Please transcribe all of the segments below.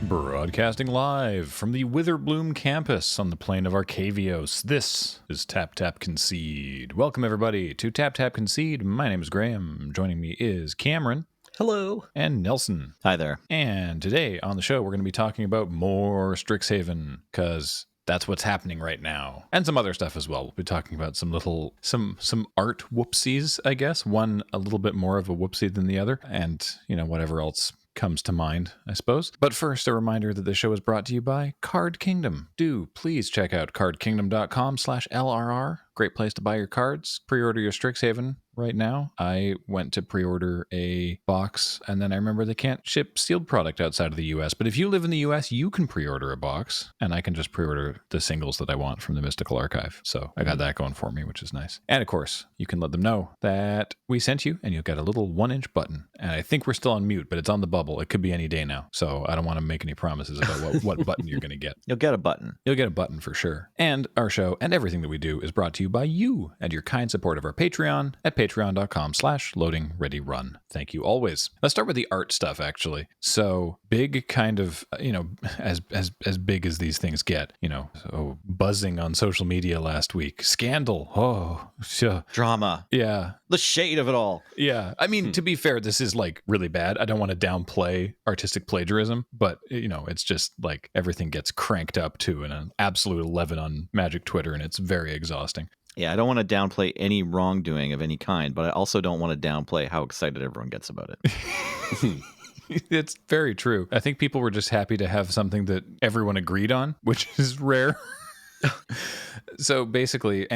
Broadcasting live from the Witherbloom campus on the plain of Arcavios, this is Tap Tap Concede. Welcome everybody to Tap Tap Concede. My name is Graham. Joining me is Cameron. Hello. And Nelson. Hi there. And today on the show we're going to be talking about more Strixhaven, because that's what's happening right now. And some other stuff as well. We'll be talking about some art whoopsies, I guess. One a little bit more of a whoopsie than the other. And, whatever else comes to mind, I suppose. But first, a reminder that the show is brought to you by Card Kingdom. Do please check out cardkingdom.com/LRR. Great place to buy your cards. Pre-order your Strixhaven right now. I went to pre-order a box, and then I remember they can't ship sealed product outside of the US. But if you live in the US, you can pre-order a box, and I can just pre-order the singles that I want from the Mystical Archive. So I got that going for me, which is nice. And of course, you can let them know that we sent you, and you'll get a little 1-inch button. And I think we're still on mute, but it's on the bubble. It could be any day now. So I don't want to make any promises about what button you're going to get. You'll get a button. You'll get a button for sure. And our show and everything that we do is brought to you by you and your kind support of our Patreon at patreon.com/loadingreadyrun. Thank you always. Let's start with the art stuff, actually. So big kind of, as big as these things get, so buzzing on social media last week. Scandal. Oh, sure. Drama. Yeah. The shade of it all. Yeah. I mean, to be fair, this is like really bad. I don't want to downplay artistic plagiarism, but it's just like everything gets cranked up to an absolute 11 on Magic Twitter, and it's very exhausting. Yeah, I don't want to downplay any wrongdoing of any kind, but I also don't want to downplay how excited everyone gets about it. It's very true. I think people were just happy to have something that everyone agreed on, which is rare. So basically,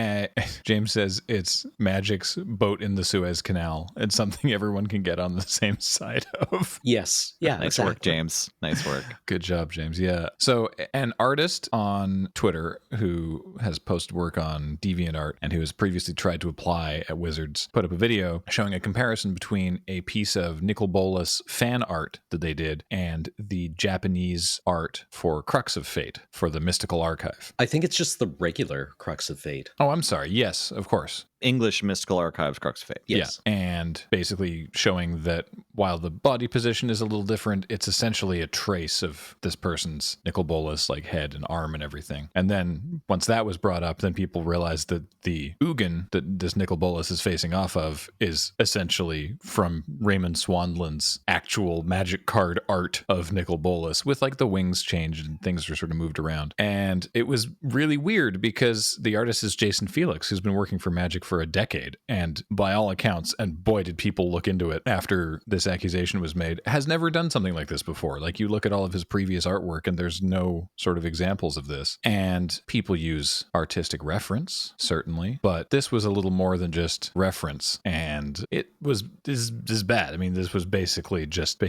James says it's Magic's boat in the Suez Canal. It's something everyone can get on the same side of. Yes. Yeah. Nice work, James. Nice work. Good job, James. Yeah. So an artist on Twitter who has posted work on DeviantArt and who has previously tried to apply at Wizards put up a video showing a comparison between a piece of Nicol Bolas fan art that they did and the Japanese art for Crux of Fate for the Mystical Archive. I think it's just the regular Crux of Fate. Oh, I'm sorry. Yes, of course. English Mystical Archives Crux of Fate. Yes. Yeah. And basically showing that while the body position is a little different, it's essentially a trace of this person's Nicol Bolas like head and arm and everything. And then once that was brought up, then people realized that the Ugin that this Nicol Bolas is facing off of is essentially from Raymond Swanland's actual Magic card art of Nicol Bolas, with like the wings changed and things were sort of moved around. And it was really weird because the artist is Jason Felix, who's been working for Magic for a decade, and by all accounts, and boy did people look into it after this accusation was made, has never done something like this before. Like, you look at all of his previous artwork and there's no sort of examples of this. And people use artistic reference, certainly, but this was a little more than just reference, and it was this is bad. I mean, this was basically just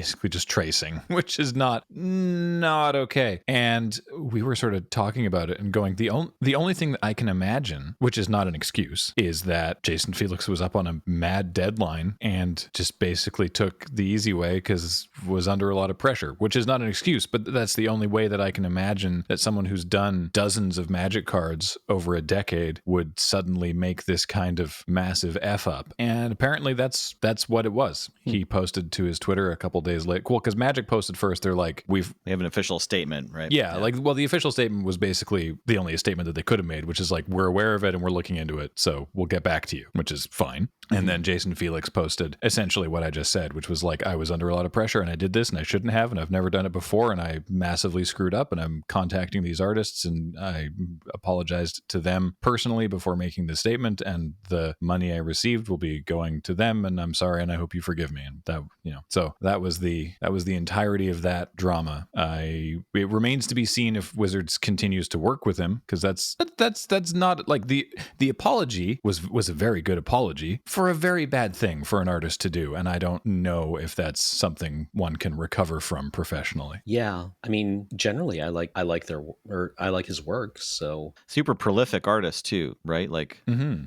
tracing, which is not okay. And we were sort of talking about it and going, the only thing that I can imagine, which is not an excuse, is that Jason Felix was up on a mad deadline and just basically took the easy way because was under a lot of pressure, which is not an excuse, but that's the only way that I can imagine that someone who's done dozens of Magic cards over a decade would suddenly make this kind of massive F up. And apparently that's what it was. He posted to his Twitter a couple days later. Cool, because Magic posted first. They're like, we have an official statement, right? Yeah, the official statement was basically the only statement that they could have made, which is like, we're aware of it and we're looking into it, so we'll get back to you, which is fine. And then Jason Felix posted essentially what I just said, which was like, I was under a lot of pressure and I did this and I shouldn't have, and I've never done it before, and I massively screwed up, and I'm contacting these artists and I apologized to them personally before making the statement, and the money I received will be going to them, and I'm sorry and I hope you forgive me. And that, so that was the entirety of that drama. It remains to be seen if Wizards continues to work with him, because that's not like the apology was a very good apology for a very bad thing for an artist to do, and I don't know if that's something one can recover from professionally. Yeah, I mean, generally, I like his work. So super prolific artist too, right? Like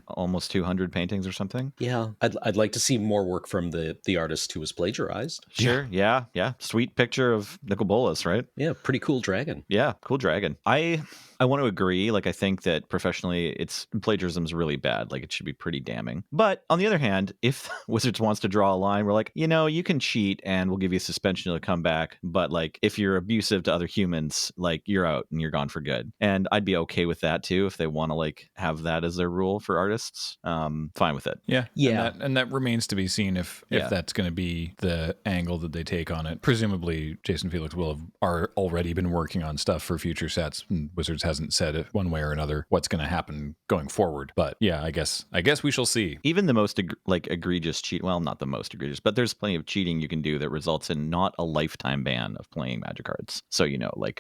almost 200 paintings or something. Yeah, I'd like to see more work from the artist who was plagiarized. Sure, yeah. Sweet picture of Nicol Bolas, right? Yeah, pretty cool dragon. Yeah, cool dragon. I want to agree. Like, I think that professionally, plagiarism is really bad. Like, should be pretty damning. But on the other hand, if Wizards wants to draw a line, we're like, you can cheat and we'll give you a suspension to come back. But like, if you're abusive to other humans, like you're out and you're gone for good. And I'd be okay with that too if they want to like have that as their rule for artists. Fine with it. Yeah. Yeah. And that remains to be seen if that's going to be the angle that they take on it. Presumably, Jason Felix will have already been working on stuff for future sets. And Wizards hasn't said it one way or another what's going to happen going forward. But yeah, I guess we shall see. Even the most egregious cheat, well, not the most egregious, but there's plenty of cheating you can do that results in not a lifetime ban of playing Magic cards. So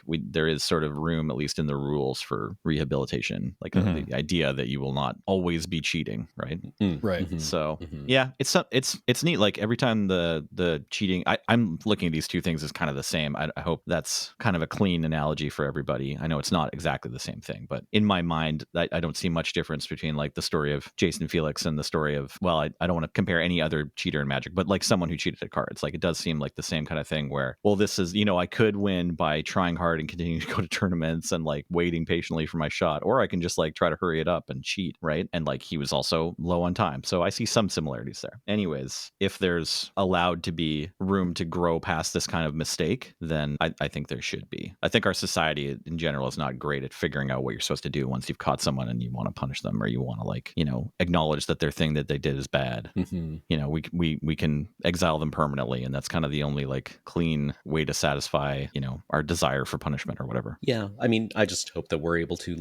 there is sort of room, at least in the rules, for rehabilitation. Like the idea that you will not always be cheating, right? Right. Mm-hmm. So yeah, it's neat. Like every time the cheating, I'm looking at these two things as kind of the same. I hope that's kind of a clean analogy for everybody. I know it's not exactly the same thing, but in my mind, I don't see much difference between like the story of Jason Felix and the story of, well, I don't want to compare any other cheater in Magic, but like someone who cheated at cards. Like it does seem like the same kind of thing where, well, this is, I could win by trying hard and continuing to go to tournaments and like waiting patiently for my shot, or I can just like try to hurry it up and cheat, right? And like he was also low on time. So I see some similarities there. Anyways, if there's allowed to be room to grow past this kind of mistake, then I think there should be. I think our society in general is not great at figuring out what you're supposed to do once you've caught someone and you want to punish them, or you want to like, acknowledge that their thing that they did is bad. We can exile them permanently, and that's kind of the only like clean way to satisfy, our desire for punishment or whatever. Yeah. I mean, I just hope that we're able to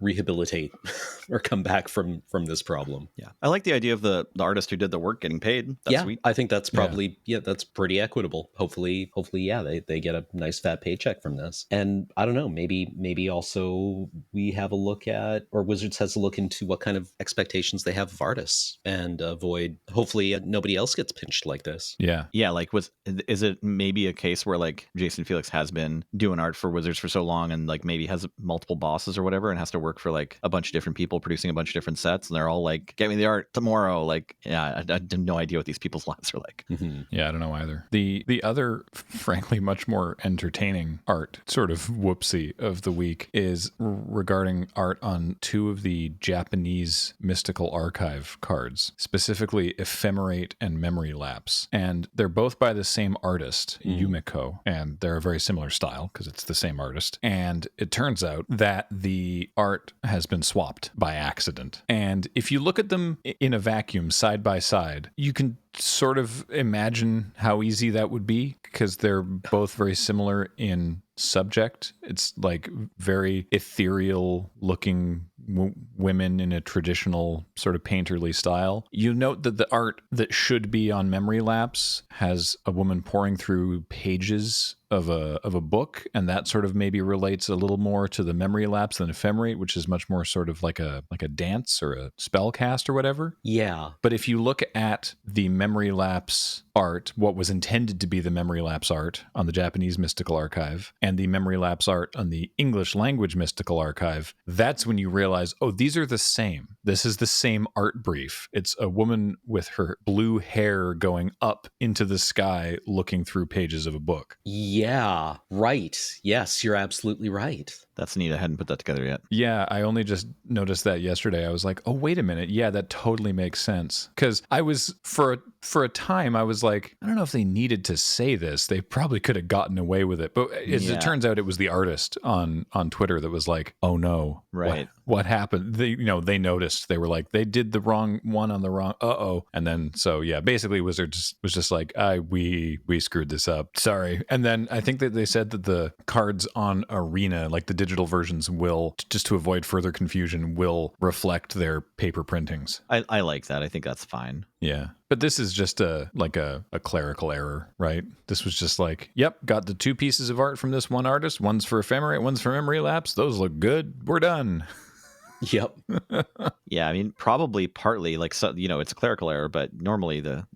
rehabilitate or come back from this problem. Yeah. I like the idea of the artist who did the work getting paid. That's sweet. I think that's probably, that's pretty equitable. Hopefully, they get a nice fat paycheck from this. And I don't know, maybe also we have a look at, or Wizards has a look into what kind of expectations they have of artists and avoid, hopefully nobody else gets pinched like this. Yeah. Yeah. Like is it maybe a case where like Jason Felix has been doing art for Wizards for so long and like maybe has multiple bosses or whatever and has to work for like a bunch of different people producing a bunch of different sets, and they're all like, get me the art tomorrow. Like, yeah, I have no idea what these people's lives are like. Yeah, I don't know either. The other, frankly, much more entertaining art sort of whoopsie of the week is regarding art on two of the Japanese Mystical Archive cards, specifically Ephemerate and Memory Lapse. And they're both by the same artist, Yumiko, and they're a very similar style because it's the same artist. And it turns out that the art has been swapped by accident. And if you look at them in a vacuum side by side, you can sort of imagine how easy that would be because they're both very similar in subject. It's like very ethereal looking women in a traditional sort of painterly style. You note that the art that should be on Memory Lapse has a woman pouring through pages of a book, and that sort of maybe relates a little more to the Memory Lapse than Ephemerate, which is much more sort of like a dance or a spell cast or whatever. Yeah. But if you look at the Memory Lapse art, what was intended to be the Memory Lapse art on the Japanese Mystical Archive, and the Memory Lapse art on the English language Mystical Archive, that's when you realize, oh, these are the same. This is the same art brief. It's a woman with her blue hair going up into the sky looking through pages of a book. Yeah, right. Yes, you're absolutely right. That's neat. I hadn't put that together yet. Yeah, I only just noticed that yesterday. I was like, oh, wait a minute. Yeah, that totally makes sense. Because I was, for a time, I was like, I don't know if they needed to say this. They probably could have gotten away with it. But as it turns out, it was the artist on Twitter that was like, oh no. Right. What happened? They noticed. They were like, they did the wrong one on the wrong, And then, so yeah, basically Wizards was just like, we screwed this up. Sorry. And then I think that they said that the cards on Arena, like the digital versions, will, just to avoid further confusion, will reflect their paper printings. I like that. I think that's fine. Yeah. But this is just a clerical error, right? This was just like, yep, got the two pieces of art from this one artist. One's for Ephemerate, one's for Memory Lapse. Those look good. We're done. Yep. Yeah, I mean, probably partly like, so, it's a clerical error, but normally the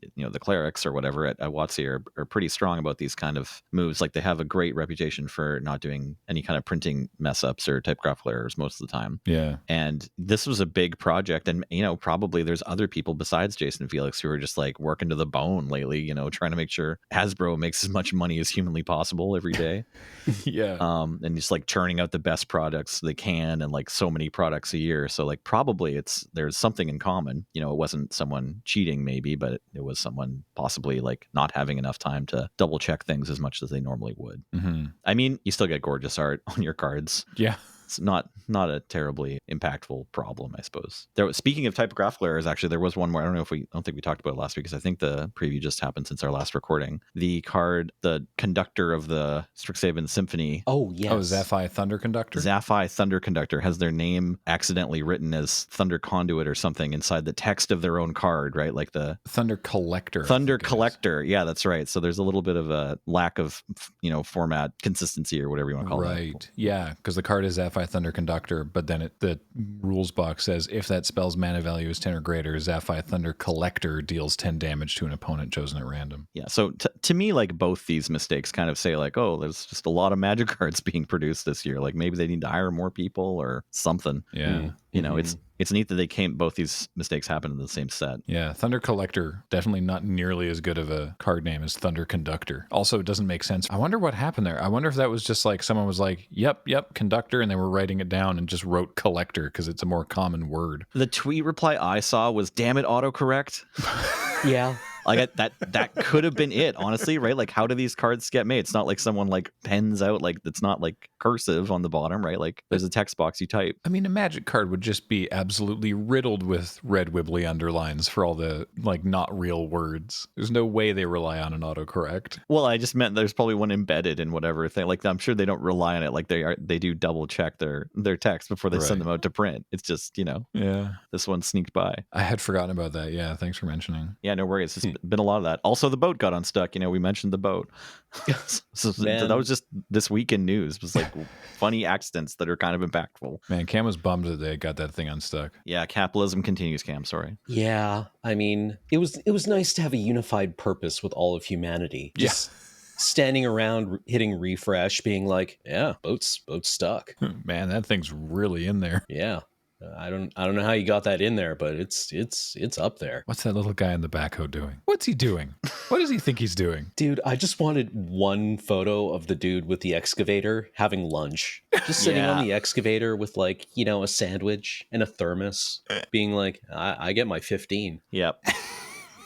clerics or whatever at WotC are pretty strong about these kind of moves. Like they have a great reputation for not doing any kind of printing mess ups or typographical errors most of the time. Yeah. And this was a big project, and probably there's other people besides Jason Felix who are just like working to the bone lately, trying to make sure Hasbro makes as much money as humanly possible every day. Yeah. And just like churning out the best products they can, and like so many products a year. So like probably there's something in common. You know, it wasn't someone cheating maybe, but it was someone possibly like not having enough time to double check things as much as they normally would. Mm-hmm. I mean, you still get gorgeous art on your cards. Yeah. It's not a terribly impactful problem, I suppose. Speaking of typographical errors, actually, there was one more. I don't think we talked about it last week because I think the preview just happened since our last recording. The card, the conductor of the Strixhaven Symphony. Oh, yes. Oh, Zaphi Thunder Conductor? Zaphi Thunder Conductor has their name accidentally written as Thunder Conduit or something inside the text of their own card, right? Like the Thunder Collector. Thunder Collector. Yeah, that's right. So there's a little bit of a lack of, format consistency or whatever you want to call it. Right. Yeah, because the card is Zaphi Thunder Conductor, but then the rules box says if that spell's mana value is 10 or greater, Zaphi Thunder Collector deals 10 damage to an opponent chosen at random. Yeah. So to me, like both these mistakes kind of say like, oh, there's just a lot of magic cards being produced this year. Like maybe they need to hire more people or something. Yeah. It's neat that both these mistakes happen in the same set. Yeah, Thunder Collector, definitely not nearly as good of a card name as Thunder Conductor. Also, it doesn't make sense. I wonder what happened there. I wonder if that was just like someone was like, yep, Conductor, and they were writing it down and just wrote Collector because it's a more common word. The tweet reply I saw was, damn it, autocorrect. Yeah. Like that could have been it, honestly, right? Like, how do these cards get made? It's not like someone like pens out, like it's not like cursive on the bottom, right? Like there's a text box you type. I mean, a magic card would just be absolutely riddled with red wibbly underlines for all the like not real words. There's no way they rely on an autocorrect. Well, I just meant there's probably one embedded in whatever thing. Like I'm sure they don't rely on it. Like they do double check their text before they send them out to print. It's just Yeah, this one sneaked by. I had forgotten about that. Yeah, thanks for mentioning. Yeah, no worries. It's been a lot of that. Also, the boat got unstuck. We mentioned the boat. So that was just this week in news. It was like funny accidents that are kind of impactful. Man, Cam was bummed that they got that thing unstuck. Yeah, capitalism continues, Cam. Sorry. Yeah, I mean, it was nice to have a unified purpose with all of humanity. Just standing around hitting refresh, being like, yeah, boat's stuck. Man, that thing's really in there. Yeah. I don't know how you got that in there, but it's up there. What's that little guy in the backhoe doing? What's he doing? What does he think he's doing? Dude, I just wanted one photo of the dude with the excavator having lunch. Just sitting on the excavator with like, a sandwich and a thermos, being like, I get my 15. Yep.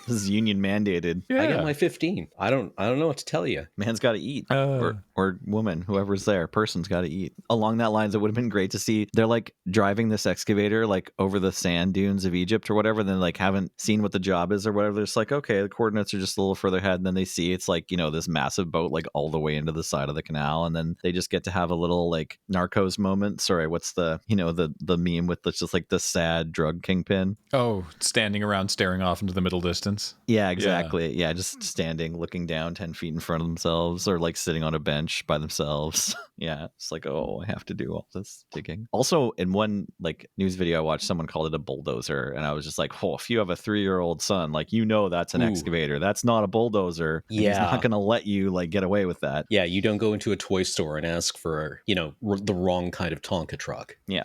This is union mandated. Yeah. I get my 15. I don't know what to tell you. Man's got to eat, or woman, whoever's there, person's got to eat. Along that lines, it would have been great to see they're like driving this excavator like over the sand dunes of Egypt or whatever. Then like haven't seen what the job is or whatever. They're just like, okay, the coordinates are just a little further ahead. And then they see it's like this massive boat like all the way into the side of the canal, and then they just get to have a little like Narcos moment. Sorry, what's the the meme with just like the sad drug kingpin? Oh, standing around staring off into the middle distance. Yeah, exactly. Yeah, just standing, looking down 10 feet in front of themselves, or like sitting on a bench by themselves. Yeah, it's like, oh, I have to do all this digging. Also, in one like news video I watched, someone called it a bulldozer, and I was just like, oh, if you have a 3-year-old son, like that's an excavator. That's not a bulldozer. Yeah, he's not gonna let you like get away with that. Yeah, you don't go into a toy store and ask for the wrong kind of Tonka truck. Yeah.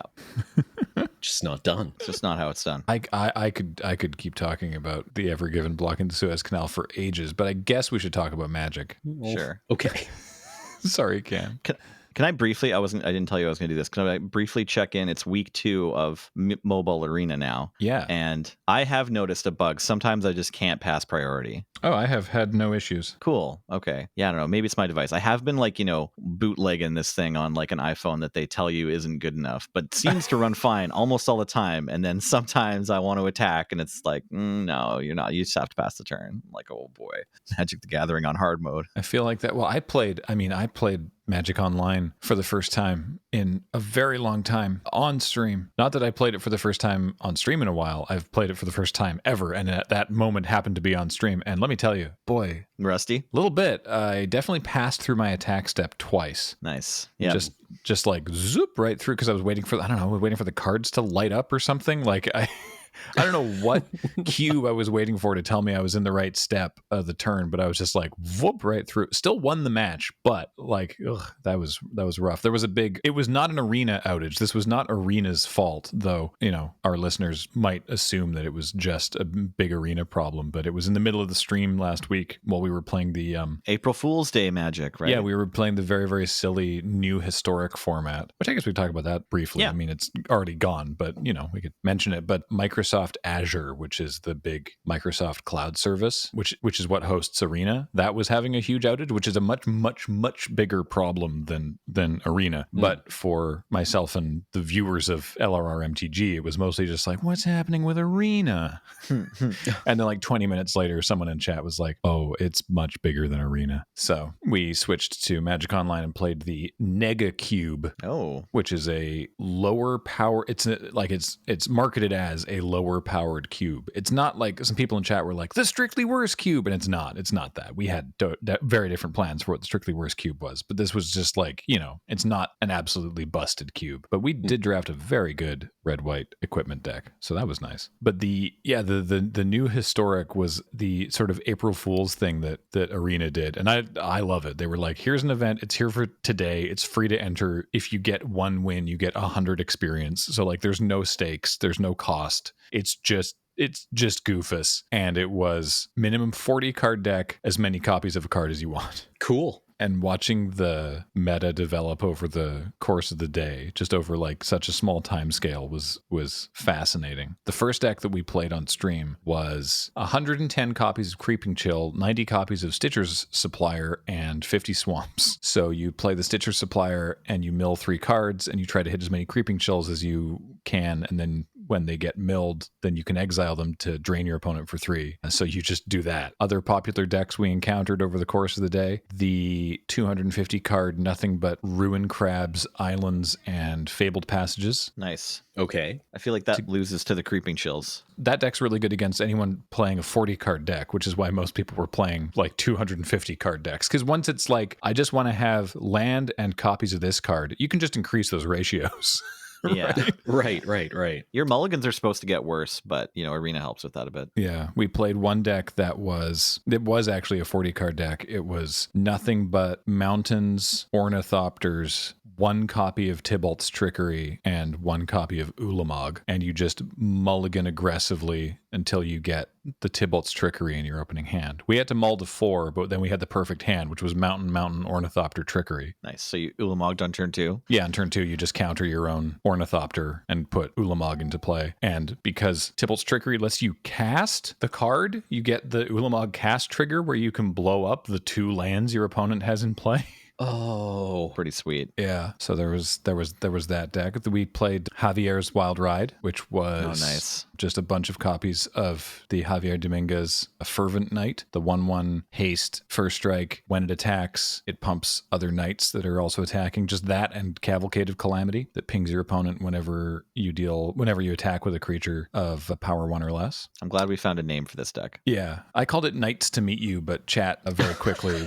Just not done. It's just not how it's done. I could keep talking about the Ever Given blocking the Suez Canal for ages, but I guess we should talk about magic. Sure. Okay. Sorry, Cam. Can I briefly? I didn't tell you I was going to do this. Can I briefly check in? It's week 2 of Mobile Arena now. Yeah. And I have noticed a bug. Sometimes I just can't pass priority. Oh, I have had no issues. Cool. Okay. Yeah, I don't know. Maybe it's my device. I have been like, bootlegging this thing on like an iPhone that they tell you isn't good enough, but seems to run fine almost all the time. And then sometimes I want to attack and it's like, no, you're not. You just have to pass the turn. I'm like, oh boy. Magic the Gathering on hard mode. I feel like that. Well, I played Magic Online for the first time in a very long time on stream. Not that I played it for the first time on stream in a while. I've played it for the first time ever. And at that moment happened to be on stream. And let me tell you, boy. Rusty? A little bit. I definitely passed through my attack step twice. Nice. Yeah. Just like zoop right through because I was waiting for, I don't know, waiting for the cards to light up or something. Like I don't know what cube I was waiting for to tell me I was in the right step of the turn, but I was just like, whoop, right through. Still won the match, but like, that was rough. There was it was not an arena outage. This was not arena's fault, though, our listeners might assume that it was just a big arena problem, but it was in the middle of the stream last week while we were playing the April Fool's Day magic, right? Yeah, we were playing the very, very silly new historic format, which I guess we talk about that briefly. Yeah. I mean, it's already gone, but we could mention it. But Microsoft Azure, which is the big Microsoft cloud service, which is what hosts Arena, that was having a huge outage, which is a much, much, much bigger problem than Arena. But for myself and the viewers of LRR MTG, it was mostly just like, what's happening with Arena? And then like 20 minutes later, someone in chat was like, oh, it's much bigger than Arena. So we switched to Magic Online and played the Nega Cube, which is a lower power. It's marketed as a lower powered cube. It's not like some people in chat were like the Strictly Worse cube, and it's not. It's not that. We had very different plans for what the Strictly Worse cube was, but this was just like it's not an absolutely busted cube. But we did draft a very good red-white equipment deck, so that was nice. But the new historic was the sort of April Fool's thing that Arena did, and I love it. They were like, here's an event, it's here for today, it's free to enter. If you get one win, you get 100 experience. So like there's no stakes, there's no cost. It's just goofus. And it was minimum 40 card deck, as many copies of a card as you want. Cool. And watching the meta develop over the course of the day, just over like such a small time scale, was fascinating. The first deck that we played on stream was 110 copies of Creeping Chill, 90 copies of Stitcher's Supplier, and 50 Swamps. So you play the Stitcher Supplier and you mill 3 cards and you try to hit as many Creeping Chills as you can, and then when they get milled, then you can exile them to drain your opponent for 3. So you just do that. Other popular decks we encountered over the course of the day, the 250 card Nothing But Ruin Crabs, Islands, and Fabled Passages. Nice. Okay. I feel like that loses to the Creeping Chills. That deck's really good against anyone playing a 40 card deck, which is why most people were playing like 250 card decks. Because once it's like, I just want to have land and copies of this card, you can just increase those ratios. Yeah. Right. Your mulligans are supposed to get worse, but Arena helps with that a bit. Yeah. We played one deck that was actually a 40 card deck. It was nothing but mountains, ornithopters, 1 copy of Tybalt's Trickery, and 1 copy of Ulamog. And you just mulligan aggressively until you get the Tybalt's Trickery in your opening hand. We had to mull to 4, but then we had the perfect hand, which was Mountain, Ornithopter, Trickery. Nice. So you Ulamogged on turn 2? Yeah, on turn 2, you just counter your own Ornithopter and put Ulamog into play. And because Tybalt's Trickery lets you cast the card, you get the Ulamog cast trigger where you can blow up the 2 lands your opponent has in play. Oh, pretty sweet. Yeah. So there was that deck. We played Javier's Wild Ride, which was nice. Just a bunch of copies of the Javier Dominguez Fervent Knight, the 1/1 haste, first strike. When it attacks, it pumps other knights that are also attacking. Just that and Cavalcade of Calamity that pings your opponent whenever you attack with a creature of a power 1 or less. I'm glad we found a name for this deck. Yeah. I called it Knights to Meet You, but chat very quickly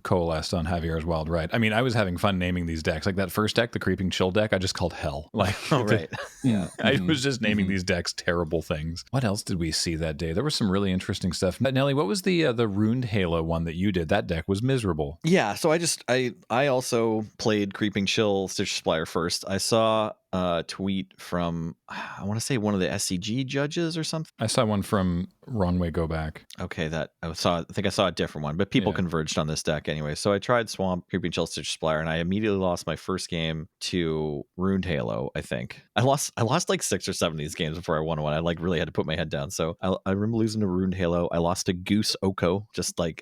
coalesced on Javier's Wild Ride. I mean, I was having fun naming these decks. Like that first deck, the Creeping Chill deck, I just called Hell. Like, right. Yeah. I was just naming these decks terrible things. What else did we see that day? There was some really interesting stuff. Nelly, what was the Runed Halo one that you did? That deck was miserable. Yeah, so I also played Creeping Chill Stitcher Supplier first. I saw a tweet from, I want to say one of the SCG judges or something. I saw one from Ronway Go Back. Okay, I think I saw a different one, but people converged on this deck anyway. So I tried Swamp, Creeping Chill Stitcher Supplier, and I immediately lost my first game to Runed Halo, I think. I lost like 6 or 7 of these games before I won one. I like really had to put my head down. So I remember losing to Runed Halo. I lost to Goose Oko,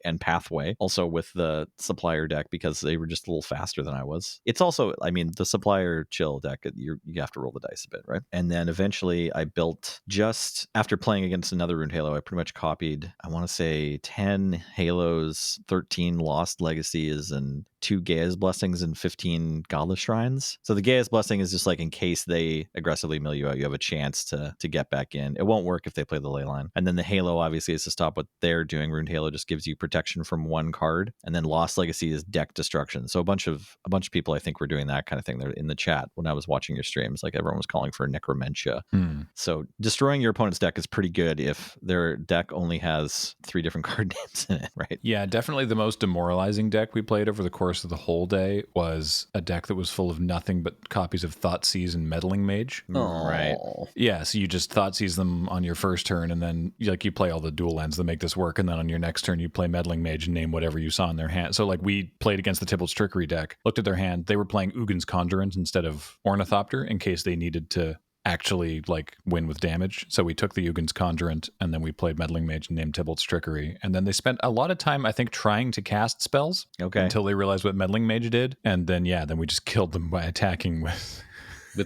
and Pathway, also with the Supplier deck because they were just a little faster than I was. It's also, I mean, the Supplier Chill deck, you have to roll the dice a bit, right? And then eventually I built, just after playing against another Runed Halo, I pretty much copied, I want to say 10 Halos, 13 Lost Legacies, and 2 Gaia's Blessings and 15 Godless Shrines. So the Gaia's Blessing is just like in case they aggressively mill you out, you have a chance to get back in. It won't work if they play the ley line. And then the Halo obviously is to stop what they're doing. Runed Halo just gives you protection from 1 card. And then Lost Legacy is deck destruction. So a bunch of people I think were doing that kind of thing. They're in the chat when I was watching your streams. Like everyone was calling for Necromentia. Hmm. So destroying your opponent's deck is pretty good if their deck only has 3 different card names in it, right? Yeah, definitely the most demoralizing deck we played over the course of the whole day was a deck that was full of nothing but copies of Thoughtseize and Meddling Mage. Right. Oh, Yeah, so you just Thoughtseize them on your first turn, and then like you play all the dual lands that make this work, and then on your next turn you play Meddling Mage and name whatever you saw in their hand. So like we played against the Tybalt's Trickery deck, looked at their hand, they were playing Ugin's Conjurant instead of Ornithopter in case they needed to actually like win with damage. So we took the Ugin's Conjurant and then we played Meddling Mage and named Tybalt's Trickery. And then they spent a lot of time, I think, trying to cast spells until they realized what Meddling Mage did. And then, then we just killed them by attacking with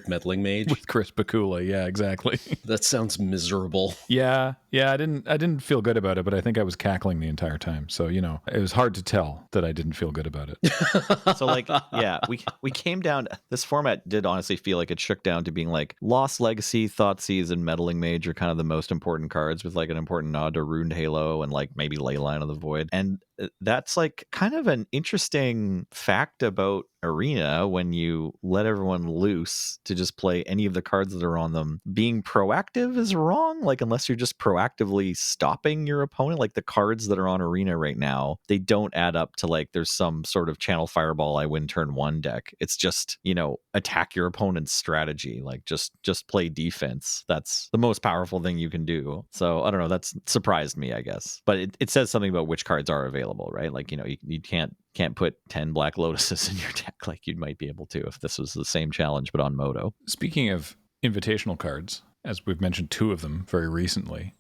Meddling Mage? with Chris Bakula. Yeah, exactly. That sounds miserable. Yeah, I didn't feel good about it, but I think I was cackling the entire time. So, it was hard to tell that I didn't feel good about it. So like, yeah, we came down, this format did honestly feel like it shook down to being like Lost Legacy, Thoughtseize, and Meddling Mage are kind of the most important cards, with like an important nod to Ruined Halo and like maybe Leyline of the Void. And that's like kind of an interesting fact about Arena when you let everyone loose to just play any of the cards that are on them. Being proactive is wrong, like unless you're just proactively stopping your opponent. Like the cards that are on Arena right now, they don't add up to like there's some sort of Channel Fireball I win turn 1 deck. It's just, attack your opponent's strategy, like just play defense. That's the most powerful thing you can do. So I don't know, that's surprised me, I guess, but it says something about which cards are available, right? Like, you can't put 10 Black Lotuses in your deck like you might be able to if this was the same challenge but on Moto. Speaking of invitational cards, as we've mentioned 2 of them very recently,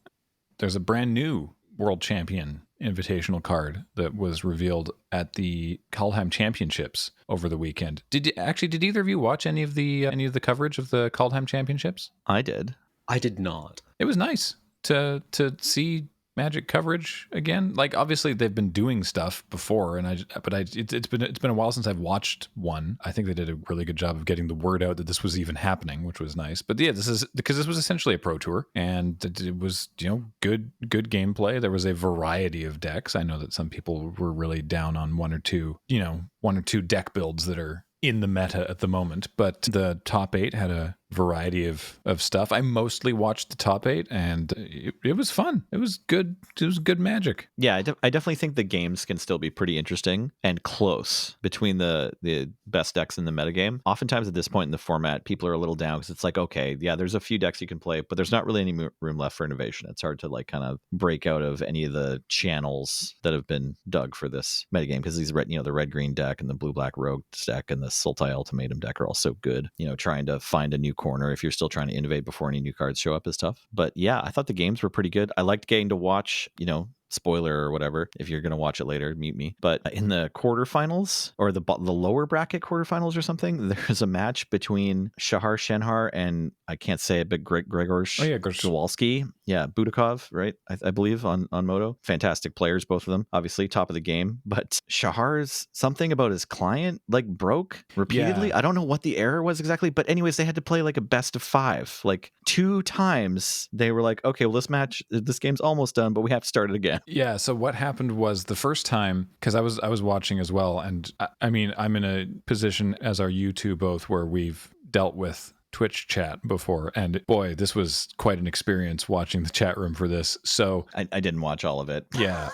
there's a brand new World Champion invitational card that was revealed at the Kaldheim Championships over the weekend. Did either of you watch any of the coverage of the Kaldheim Championships? I did. I did not. It was nice to see Magic coverage again. Like obviously they've been doing stuff before, it's been a while since I've watched one. I think they did a really good job of getting the word out that this was even happening, which was nice. But yeah, this was essentially a pro tour, and it was good gameplay. There was a variety of decks. I know that some people were really down on one or two deck builds that are in the meta at the moment, but the top 8 had a variety of stuff. I mostly watched the top 8, and it was fun. It was good. It was good Magic. Yeah, I definitely think the games can still be pretty interesting and close between the best decks in the metagame. Oftentimes at this point in the format, people are a little down because it's like, okay, yeah, there's a few decks you can play, but there's not really any room left for innovation. It's hard to like kind of break out of any of the channels that have been dug for this metagame, because these the red-green deck and the blue-black rogue deck and the Sultai Ultimatum deck are all so good. Trying to find a new corner if you're still trying to innovate before any new cards show up is tough. But yeah, I thought the games were pretty good. I liked getting to watch, spoiler or whatever, if you're going to watch it later, mute me. But in the quarterfinals, or the lower bracket quarterfinals or something, there's a match between Shahar Shenhar and, I can't say it, but Gregor Kowalski. Yeah, Budakov, right? I believe on Moto. Fantastic players, both of them. Obviously, top of the game. But Shahar's something about his client like broke repeatedly. Yeah. I don't know what the error was exactly, but anyways, they had to play like a best of 5. Like 2 times they were like, okay, well, this game's almost done, but we have to start it again. Yeah, so what happened was the first time, because I was watching as well, and I mean, I'm in a position, as are you two both, where we've dealt with Twitch chat before, and boy, this was quite an experience watching the chat room for this. So I didn't watch all of it. Yeah.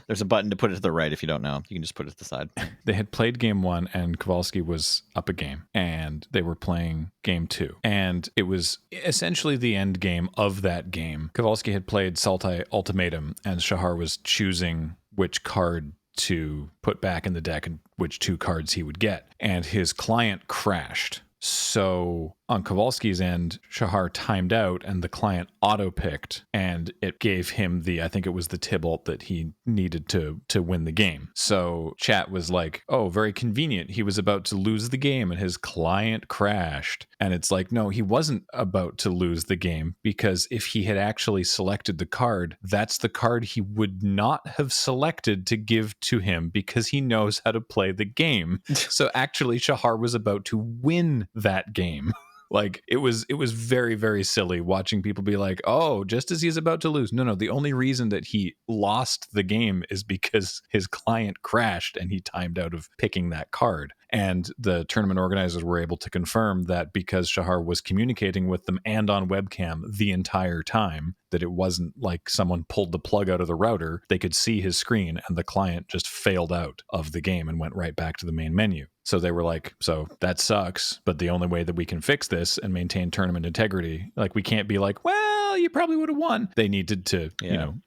There's a button to put it to the right if you don't know. You can just put it to the side. They had played game 1 and Kowalski was up a game, and they were playing game 2. And it was essentially the end game of that game. Kowalski had played Sultai Ultimatum, and Shahar was choosing which card to put back in the deck and which 2 cards he would get. And his client crashed. So on Kowalski's end, Shahar timed out and the client auto-picked, and it gave him I think it was the Tybalt that he needed to win the game. So chat was like, oh, very convenient. He was about to lose the game and his client crashed. And it's like, no, he wasn't about to lose the game, because if he had actually selected the card, that's the card he would not have selected to give to him, because he knows how to play the game. So actually, Shahar was about to win that game. Like it was very, very silly watching people be like, oh, just as he's about to lose. No, the only reason that he lost the game is because his client crashed and he timed out of picking that card. And the tournament organizers were able to confirm that because Shahar was communicating with them and on webcam the entire time, that it wasn't like someone pulled the plug out of the router. They could see his screen and the client just failed out of the game and went right back to the main menu. So they were like, so that sucks, but the only way that we can fix this and maintain tournament integrity, like we can't be like, well, you probably would have won. They needed to,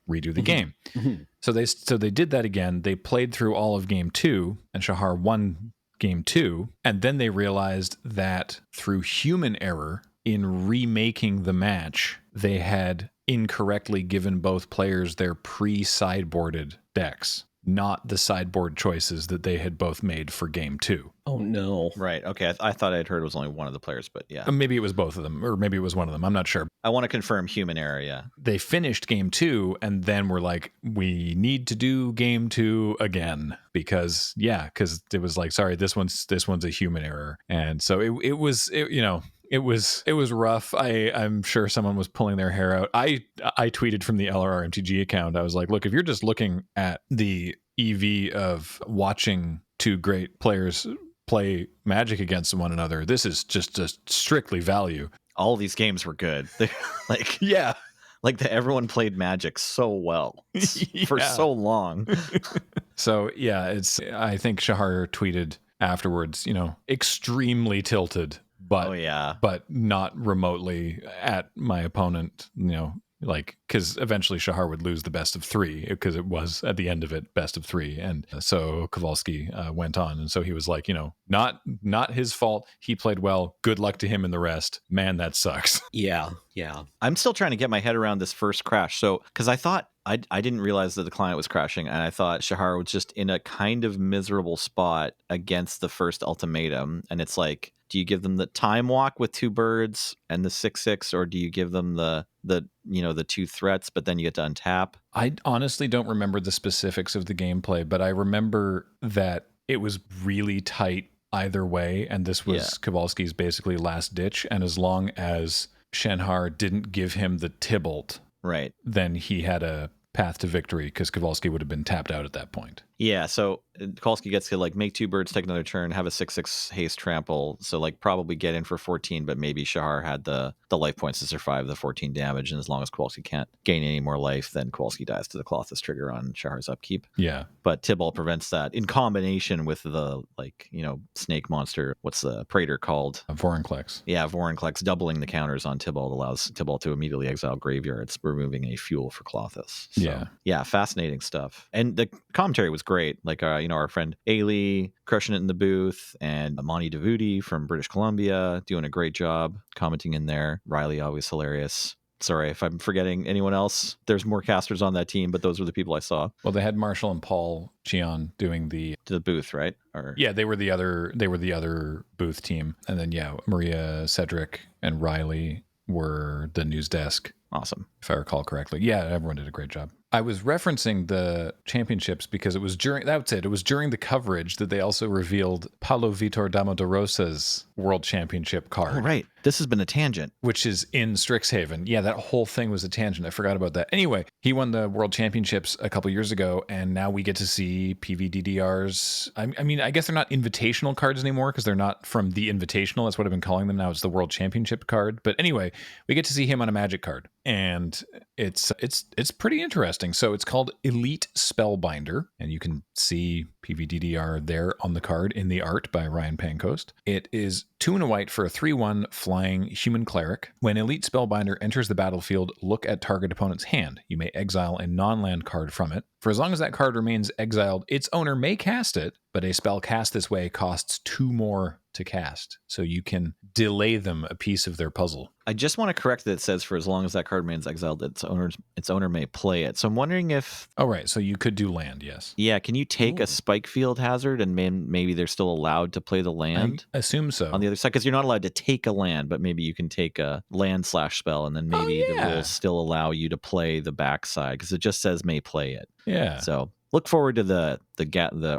redo the game. So they did that again. They played through all of game 2 and Shahar won game 2. And then they realized that through human error in remaking the match, they had incorrectly given both players their pre-sideboarded decks, not the sideboard choices that they had both made for game 2. Oh, no. Right. Okay. I thought I'd heard it was only one of the players, but yeah. Maybe it was both of them, or maybe it was one of them. I'm not sure. I want to confirm human error, yeah. They finished game 2 and then were like, we need to do game 2 again because it was like, sorry, this one's a human error. And so it was rough. I'm sure someone was pulling their hair out. I tweeted from the LRRMTG account. I was like, look, if you're just looking at the EV of watching two great players play Magic against one another, this is just a strictly value. All these games were good. Like, yeah. Like everyone played Magic so well for so long. So yeah, I think Shahar tweeted afterwards, extremely tilted, but not remotely at my opponent, because eventually Shahar would lose the best of 3 because it was at the end of it best of 3. And so Kowalski went on. And so he was like, not his fault. He played well. Good luck to him and the rest. Man, that sucks. Yeah. I'm still trying to get my head around this first crash. So, because I thought, I didn't realize that the client was crashing, and I thought Shahar was just in a kind of miserable spot against the first ultimatum. And it's like, do you give them the time walk with 2 birds and the 6/6, or do you give them the 2 threats, but then you get to untap? I honestly don't remember the specifics of the gameplay, but I remember that it was really tight either way, and this was Kowalski's basically last ditch. And as long as Shenhar didn't give him the Tybalt, right, then he had a path to victory because Kowalski would have been tapped out at that point. Yeah, so Kowalski gets to make 2 birds, take another turn, have a 6/6 haste trample, so probably get in for 14, but maybe Shahar had the life points to survive the 14 damage, and as long as Kowalski can't gain any more life, then Kowalski dies to the Colossus trigger on Shahar's upkeep. Yeah. But Tybalt prevents that in combination with the snake monster, what's the Praetor called? Vorinclex. Yeah, Vorinclex doubling the counters on Tybalt allows Tybalt to immediately exile graveyards, removing a fuel for Colossus. So, yeah, fascinating stuff. And the commentary was great. Our friend Ailey crushing it in the booth, and Monty Devuti from British Columbia doing a great job commenting in there. Riley, always hilarious. Sorry if I'm forgetting anyone else. There's more casters on that team, but those were the people I saw. Well, they had Marshall and Paul Cheon doing the booth, right? They were the other booth team, and then Maria, Cedric, and Riley were the news desk. Awesome. If I recall correctly. Yeah, everyone did a great job. I was referencing the championships because it was during the coverage that they also revealed Paulo Vitor Damodarosa's World Championship card. Oh, right. This has been a tangent. Which is in Strixhaven. Yeah, that whole thing was a tangent. I forgot about that. Anyway, he won the World Championships a couple years ago, and now we get to see PVDDRs. I mean, I guess they're not invitational cards anymore because they're not from the Invitational. That's what I've been calling them now. It's the World Championship card. But anyway, we get to see him on a Magic card, and it's pretty interesting. So it's called Elite Spellbinder, and you can see PVDDR there on the card in the art by Ryan Pancoast. It is 2 and a white for a 3/1 flying human cleric. When Elite Spellbinder enters the battlefield, look at target opponent's hand. You may exile a non-land card from it. For as long as that card remains exiled, its owner may cast it, but a spell cast this way costs 2 more to cast. So you can delay them a piece of their puzzle. I just want to correct that it says for as long as that card remains exiled, its owner may play it. So I'm wondering if... Oh, right. So you could do land, yes. Yeah, can you take a Spike Field hazard and maybe they're still allowed to play the land? I assume so. On the other side, because you're not allowed to take a land, but maybe you can take a land/spell and then maybe the rules still allow you to play the backside because it just says may play it. Yeah. So look forward to the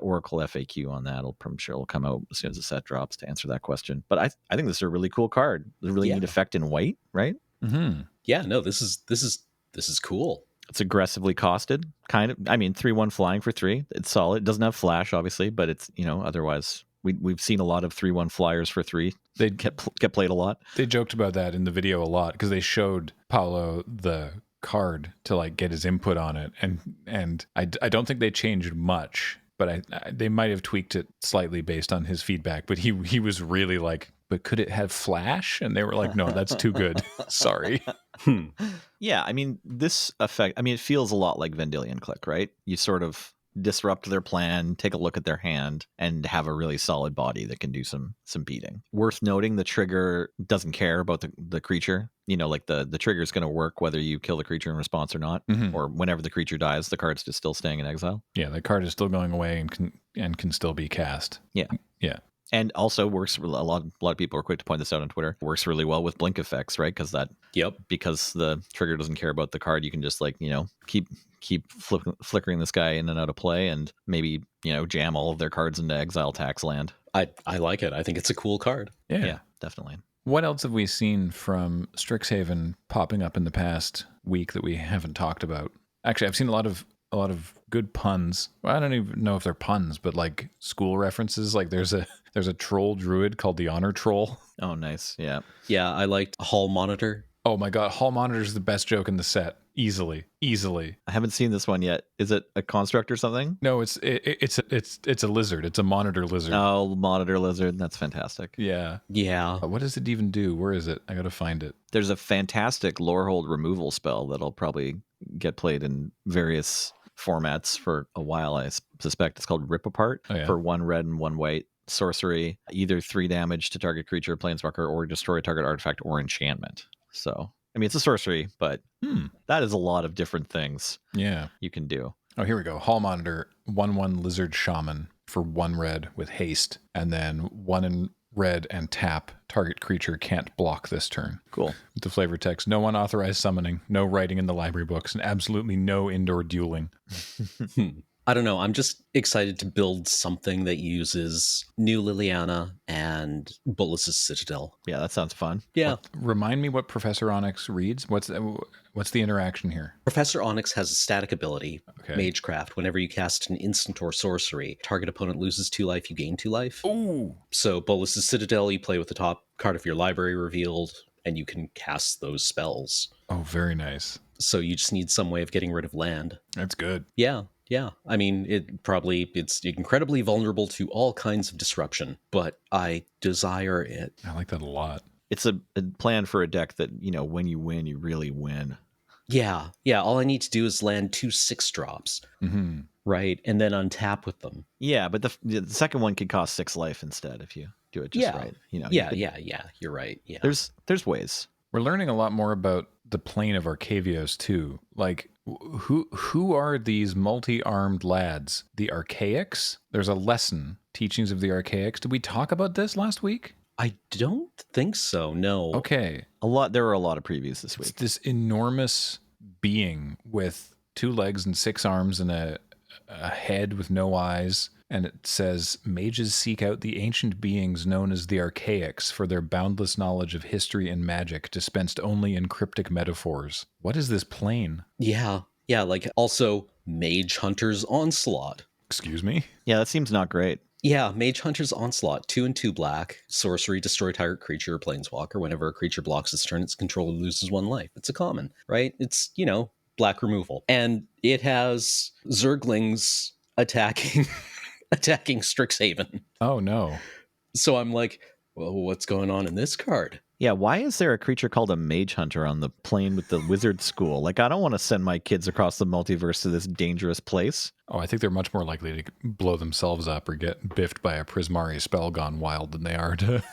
Oracle FAQ on that. I'm sure it'll come out as soon as the set drops to answer that question. But I think this is a really cool card. It's a really neat effect in white, right? Mm-hmm. Yeah, no, this is cool. It's aggressively costed, kind of. I mean, 3/1 flying for 3. It's solid. It doesn't have flash, obviously, but it's otherwise we've seen a lot of 3/1 flyers for 3. They get played a lot. They joked about that in the video a lot because they showed Paolo the card to like get his input on it, and I don't think they changed much, but they might have tweaked it slightly based on his feedback. But he was really like, but could it have flash? And they were like, no, that's too good. Sorry. Yeah, I mean, this effect, I mean, it feels a lot like Vendilion Click, right? You sort of disrupt their plan, take a look at their hand, and have a really solid body that can do some beating. Worth noting, the trigger doesn't care about the creature. You know, like the trigger is going to work whether you kill the creature in response or not, or whenever the creature dies, the card's just still staying in exile. Yeah, the card is still going away and can still be cast. Yeah. Yeah. And also works, a lot of people are quick to point this out on Twitter, works really well with blink effects, right? Because because the trigger doesn't care about the card, you can just like, you know, keep flickering this guy in and out of play, and maybe, you know, jam all of their cards into exile tax land. I like it. I think it's a cool card. Yeah, definitely. What else have we seen from Strixhaven popping up in the past week that we haven't talked about? Actually, I've seen a lot of good puns. Well, I don't even know if they're puns, but like school references. Like there's a troll druid called the Honor Troll. Oh, nice. Yeah. Yeah, I liked Hall Monitor. Oh my god, Hall Monitor is the best joke in the set. Easily. I haven't seen this one yet. Is it a construct or something? No, it's a lizard. It's a monitor lizard. Oh, monitor lizard. That's fantastic. Yeah. Yeah. What does it even do? Where is it? I gotta find it. There's a fantastic Lorehold removal spell that'll probably get played in various formats for a while. I suspect it's called Rip Apart for 1 red and 1 white sorcery, either 3 damage to target creature, planeswalker, or destroy a target artifact or enchantment. So, I mean, it's a sorcery, but that is a lot of different things you can do. Oh, here we go. Hall Monitor, 1/1 Lizard Shaman for 1 red with haste, and then 1 in red and tap. Target creature can't block this turn. Cool. With the flavor text, no unauthorized summoning, no writing in the library books, and absolutely no indoor dueling. I don't know. I'm just excited to build something that uses New Liliana and Bolas's Citadel. Yeah, that sounds fun. Yeah. Remind me what Professor Onyx reads. What's the interaction here? Professor Onyx has a static ability, Okay. Magecraft. Whenever you cast an instant or sorcery, target opponent loses 2 life, you gain 2 life. Ooh. So Bolas's Citadel, you play with the top card of your library revealed, and you can cast those spells. Oh, very nice. So you just need some way of getting rid of land. That's good. Yeah. I mean, it's incredibly vulnerable to all kinds of disruption, but I desire it. I like that a lot. It's a plan for a deck that, you know, when you win, you really win. Yeah. All I need to do is land 2 6-drops, right, and then untap with them. Yeah, but the second one could cost 6 life instead if you do it just right. You know. Yeah. You're right. Yeah. There's ways. We're learning a lot more about the plane of Arcavios too. Like, who are these multi-armed lads? The Archaics? There's a lesson, Teachings of the Archaics. Did we talk about this last week? I don't think so. No. Okay. There were a lot of previews this week. It's this enormous being with 2 legs and 6 arms and a head with no eyes. And it says, mages seek out the ancient beings known as the Archaics for their boundless knowledge of history and magic, dispensed only in cryptic metaphors. What is this plane? Yeah. Like also Mage Hunter's Onslaught. Excuse me? Yeah, that seems not great. Yeah, Mage Hunter's Onslaught, 2 and 2 black, sorcery, destroy target creature or planeswalker. Whenever a creature blocks its turn, its controller loses 1 life. It's a common, right? It's, you know, black removal. And it has Zerglings attacking Strixhaven. Oh, no. So I'm like, well, what's going on in this card? Yeah, why is there a creature called a Mage Hunter on the plane with the wizard school? Like, I don't want to send my kids across the multiverse to this dangerous place. Oh, I think they're much more likely to blow themselves up or get biffed by a Prismari spell gone wild than they are to...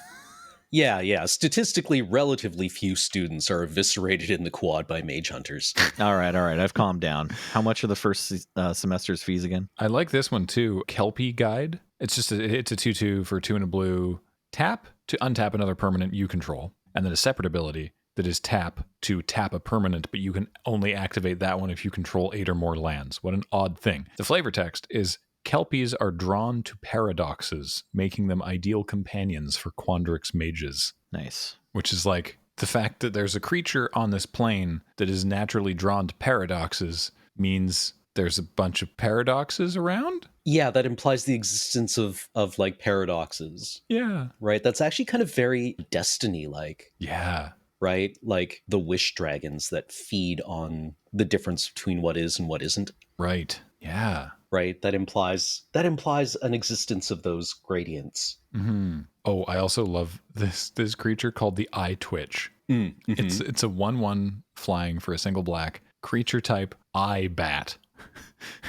Yeah. Statistically, relatively few students are eviscerated in the quad by Mage Hunters. All right. I've calmed down. How much are the first semester's fees again? I like this one too. Kelpie Guide. It's just it's a 2/2 for 2 and a blue. Tap to untap another permanent you control. And then a separate ability that is tap to tap a permanent, but you can only activate that one if you control 8 or more lands. What an odd thing. The flavor text is, Kelpies are drawn to paradoxes, making them ideal companions for Quandrix mages. Nice. Which is like, the fact that there's a creature on this plane that is naturally drawn to paradoxes means there's a bunch of paradoxes around? Yeah, that implies the existence of like paradoxes, Yeah. right? That's actually kind of very Destiny-like, Yeah. right? Like the wish dragons that feed on the difference between what is and what isn't, Right. Yeah. right? That implies an existence of those gradients. Hmm. Oh, I also love this creature called the Eye Twitch. Mm-hmm. It's a 1/1 flying for a single black creature type eye bat.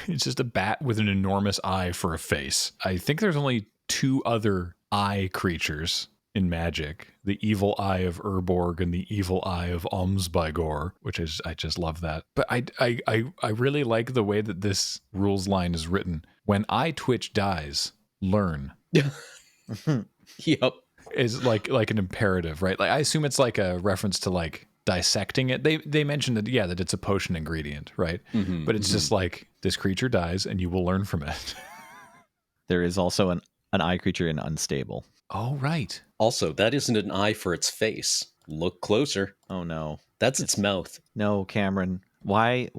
It's just a bat with an enormous eye for a face. I think there's only 2 other eye creatures in Magic: the evil eye of Urborg and the evil eye of Omsbygor, which is, I just love that. But I really like the way that this rules line is written. When Eye Twitch dies, learn. Yep. Is like an imperative, right? Like I assume it's like a reference to like dissecting it. They mentioned that, yeah, that it's a potion ingredient, right? Mm-hmm, But it's just like, this creature dies and you will learn from it. There is also an eye creature in Unstable. Oh, right. Also, that isn't an eye for its face. Look closer. Oh no. That's its mouth. No, Cameron. Why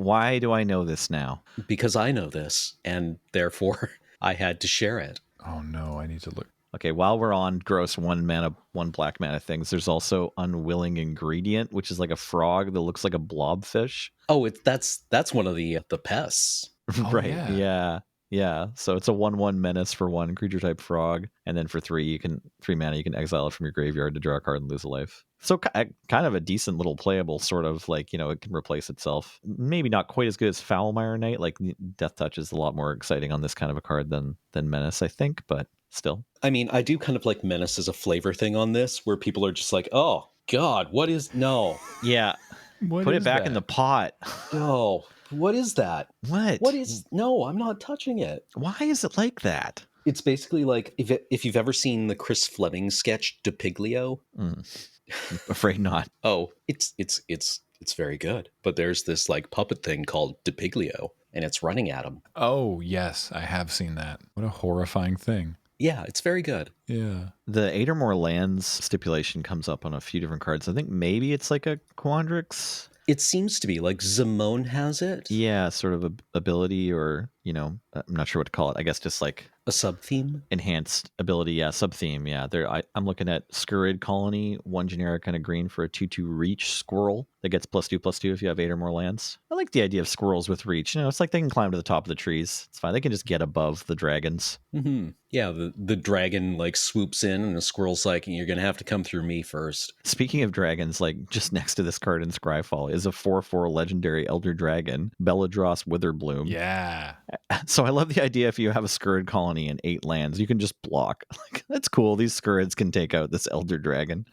do I know this now? Because I know this, and therefore I had to share it. Oh no, I need to look. Okay, while we're on gross 1 mana, 1 black mana things, there's also Unwilling Ingredient, which is like a frog that looks like a blobfish. Oh, that's one of the pests. Oh, Right. yeah. Yeah. So it's a 1/1 menace for 1 creature type frog, and then for 3 mana you can exile it from your graveyard to draw a card and lose a life. So kind of a decent little playable sort of, like, it can replace itself. Maybe not quite as good as Foulmire Knight. Like Death Touch is a lot more exciting on this kind of a card than Menace, I think, but still. I mean, I do kind of like Menace as a flavor thing on this, where people are just like, oh God, what is no. Yeah. Put it back in the pot. No. What is that? What? No, I'm not touching it. Why is it like that? It's basically like if you've ever seen the Chris Fleming sketch DePiglio. I'm afraid not. Oh, it's very good. But there's this like puppet thing called DePiglio, and it's running at him. Oh, yes, I have seen that. What a horrifying thing. Yeah, it's very good. Yeah. The 8 or more lands stipulation comes up on a few different cards. I think maybe it's like a Quandrix. It seems to be like Zimone has it. Yeah, sort of a ability, or, I'm not sure what to call it. I guess just like A sub-theme. enhanced ability. Yeah, sub-theme. Yeah, I'm looking at Scurrid Colony, 1 generic and a green for a 2/2 reach squirrel that gets +2/+2 if you have 8 or more lands. I like the idea of squirrels with reach. It's like they can climb to the top of the trees. It's fine. They can just get above the dragons. Mm-hmm. Yeah, the dragon like swoops in, and the squirrel's like, you're gonna have to come through me first. Speaking of dragons, like just next to this card in Scryfall is a 4/4 legendary Elder Dragon, Belladross Witherbloom. Yeah. So I love the idea, if you have a Scurrid Colony and 8 lands, you can just block. Like, that's cool. These Scurrids can take out this Elder Dragon.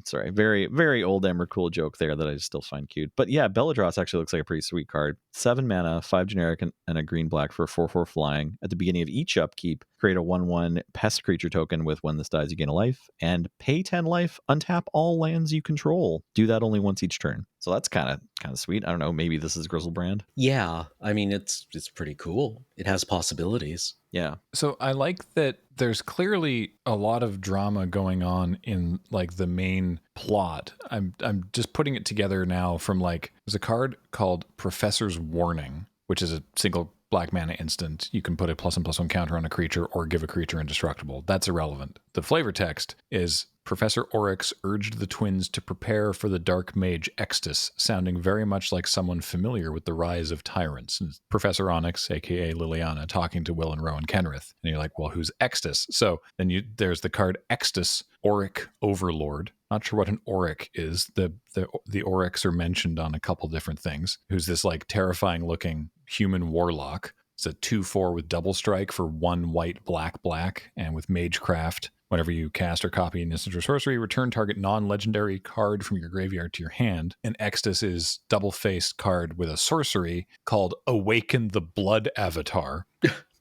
Sorry, very, very old Emrakul joke there that I still find cute. But yeah, Belladross actually looks like a pretty sweet card. 7 mana, 5 generic, and a green black for a 4/4 flying. At the beginning of each upkeep, create a 1/1 pest creature token with, when this dies, you gain a life, and pay 10 life, untap all lands you control. Do that only once each turn. So that's kind of sweet. I don't know, maybe this is Grizzlebrand. Yeah, I mean it's pretty cool. It has possibilities. Yeah. So I like that there's clearly a lot of drama going on in like the main plot. I'm just putting it together now from like, there's a card called Professor's Warning, which is a single black mana instant. You can put a +1/+1 counter on a creature or give a creature indestructible. That's irrelevant. The flavor text is Professor Auric urged the twins to prepare for the dark mage Extus, sounding very much like someone familiar with the rise of tyrants. And Professor Onyx, aka Liliana, talking to Will and Rowan Kenrith. And you're like, well, who's Extus? So then there's the card Extus, Auric Overlord. Not sure what an Auric is. The Aurics are mentioned on a couple different things. Who's this like terrifying looking human warlock. It's a 2/4 with double strike for 1 white black, and with Magecraft. Whenever you cast or copy an instant or sorcery, return target non-legendary card from your graveyard to your hand. And Extus is double-faced card with a sorcery called Awaken the Blood Avatar,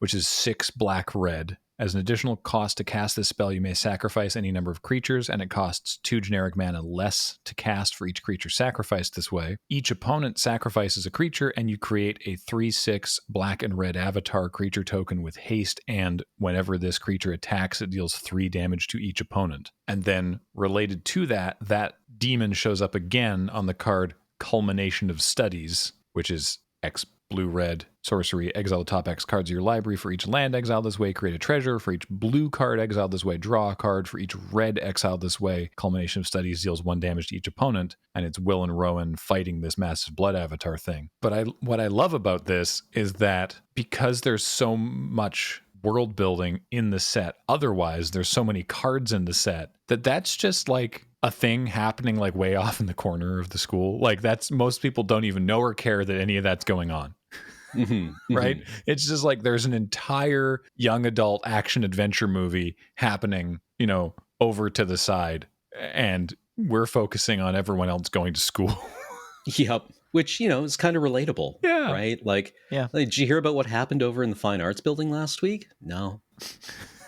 which is 6 black-red. As an additional cost to cast this spell, you may sacrifice any number of creatures, and it costs 2 generic mana less to cast for each creature sacrificed this way. Each opponent sacrifices a creature, and you create a 3/6 black and red avatar creature token with haste, and whenever this creature attacks, it deals 3 damage to each opponent. And then, related to that, that demon shows up again on the card Culmination of Studies, which is blue-red sorcery, exile the top X cards of your library. For each land exiled this way, create a treasure. For each blue card exiled this way, draw a card. For each red exiled this way, culmination of studies deals 1 damage to each opponent. And it's Will and Rowan fighting this massive blood avatar thing. But what I love about this is that because there's so much world building in the set, otherwise there's so many cards in the set, that's just like a thing happening like way off in the corner of the school. Like that's, most people don't even know or care that any of that's going on. Right? It's just like there's an entire young adult action adventure movie happening, over to the side, and we're focusing on everyone else going to school. Yep. Which, is kind of relatable. Yeah. Right? Like, Yeah. Did you hear about what happened over in the Fine Arts building last week? No.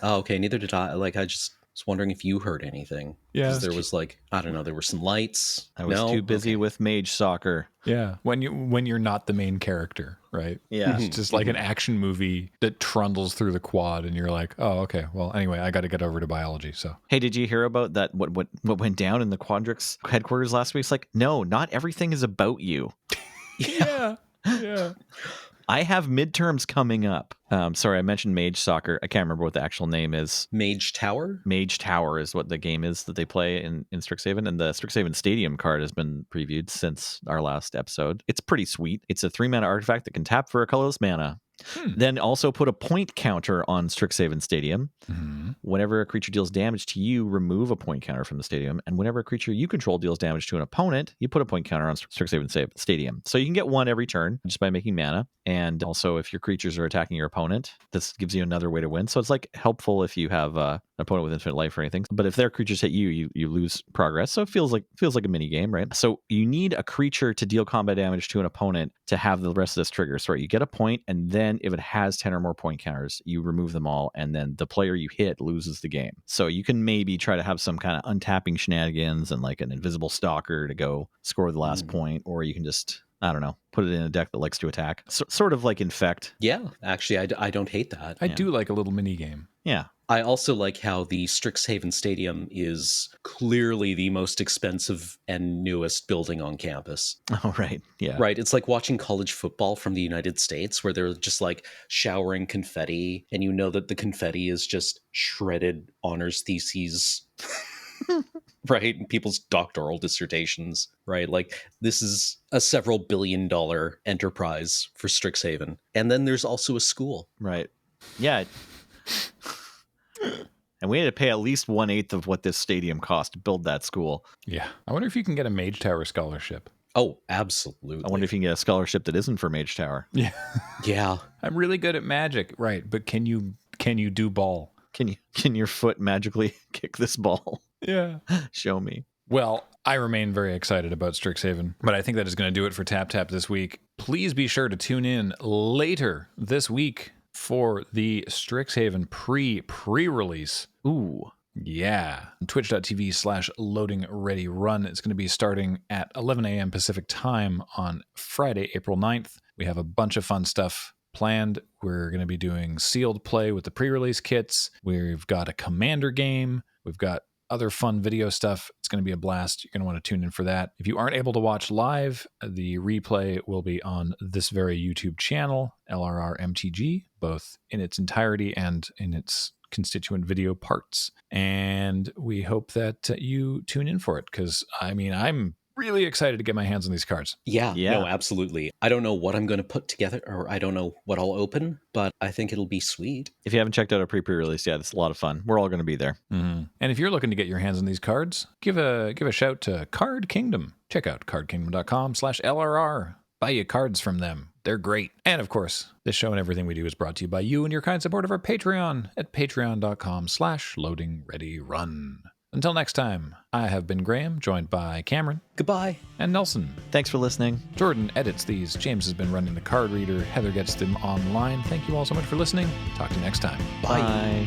Oh, okay. Neither did I. Like, I just was wondering if you heard anything. Yeah. Because there was there were some lights. I was too busy with mage soccer. Yeah. When you're not the main character, right? Yeah. It's just like an action movie that trundles through the quad, and you're like, oh, okay. Well, anyway, I got to get over to biology. So, Hey, did you hear about that? What went down in the Quadrix headquarters last week? It's like, no, not everything is about you. yeah. I have midterms coming up. Sorry, I mentioned Mage Soccer. I can't remember what the actual name is. Mage Tower? Mage Tower is what the game is that they play in Strixhaven. And the Strixhaven Stadium card has been previewed since our last episode. It's pretty sweet. It's a 3-mana artifact that can tap for a colorless mana. Then also put a point counter on Strixhaven Stadium. Whenever a creature deals damage to you, remove a point counter from the stadium. And whenever a creature you control deals damage to an opponent, you put a point counter on Strixhaven Stadium. So you can get 1 every turn just by making mana. And also, if your creatures are attacking your opponent, this gives you another way to win. So it's like helpful if you have an opponent with infinite life or anything. But if their creatures hit you, you lose progress. So it feels like a mini game, right? So you need a creature to deal combat damage to an opponent to have the rest of this trigger. So you get a point, and then if it has 10 or more point counters, you remove them all, and then the player you hit loses the game. So you can maybe try to have some kind of untapping shenanigans and like an invisible stalker to go score the last point, or you can just, I don't know, put it in a deck that likes to attack. Sort of like Infect. Yeah, actually, I don't hate that. I do like a little mini game. Yeah. I also like how the Strixhaven Stadium is clearly the most expensive and newest building on campus. Oh, right. Yeah. Right. It's like watching college football from the United States, where they're just like showering confetti, and you know that the confetti is just shredded honors theses. Right? And people's doctoral dissertations, right? Like, this is a several billion-dollar enterprise for Strixhaven. And then there's also a school. Right. Yeah. And we had to pay at least 1/8 of what this stadium cost to build that school. Yeah. I wonder if you can get a Mage Tower scholarship. Oh, absolutely. I wonder if you can get a scholarship that isn't for Mage Tower. Yeah. Yeah. I'm really good at magic. Right. But can you do ball? Can your foot magically kick this ball? Yeah. Show me. Well, I remain very excited about Strixhaven, but I think that is going to do it for Tap Tap this week. Please be sure to tune in later this week for the Strixhaven pre-release. Ooh. Yeah. Twitch.tv/loadingreadyrun. It's going to be starting at 11 a.m. Pacific time on Friday, April 9th. We have a bunch of fun stuff planned. We're going to be doing sealed play with the pre-release kits. We've got a commander game. We've got other fun video stuff. It's going to be a blast. You're going to want to tune in for that. If you aren't able to watch live, the replay will be on this very YouTube channel, LRRMTG, both in its entirety and in its constituent video parts. And we hope that you tune in for it, because I'm really excited to get my hands on these cards. Yeah, no, absolutely. I don't know what I'm going to put together, or I don't know what I'll open, but I think it'll be sweet. If you haven't checked out our pre-release yet, it's a lot of fun. We're all going to be there. Mm-hmm. And if you're looking to get your hands on these cards, give a shout to Card Kingdom. Check out cardkingdom.com/LRR. Buy you cards from them. They're great. And of course, this show and everything we do is brought to you by you and your kind support of our Patreon at patreon.com/loadingreadyrun. Until next time, I have been Graham, joined by Cameron. Goodbye. And Nelson. Thanks for listening. Jordan edits these. James has been running the card reader. Heather gets them online. Thank you all so much for listening. Talk to you next time. Bye. Bye.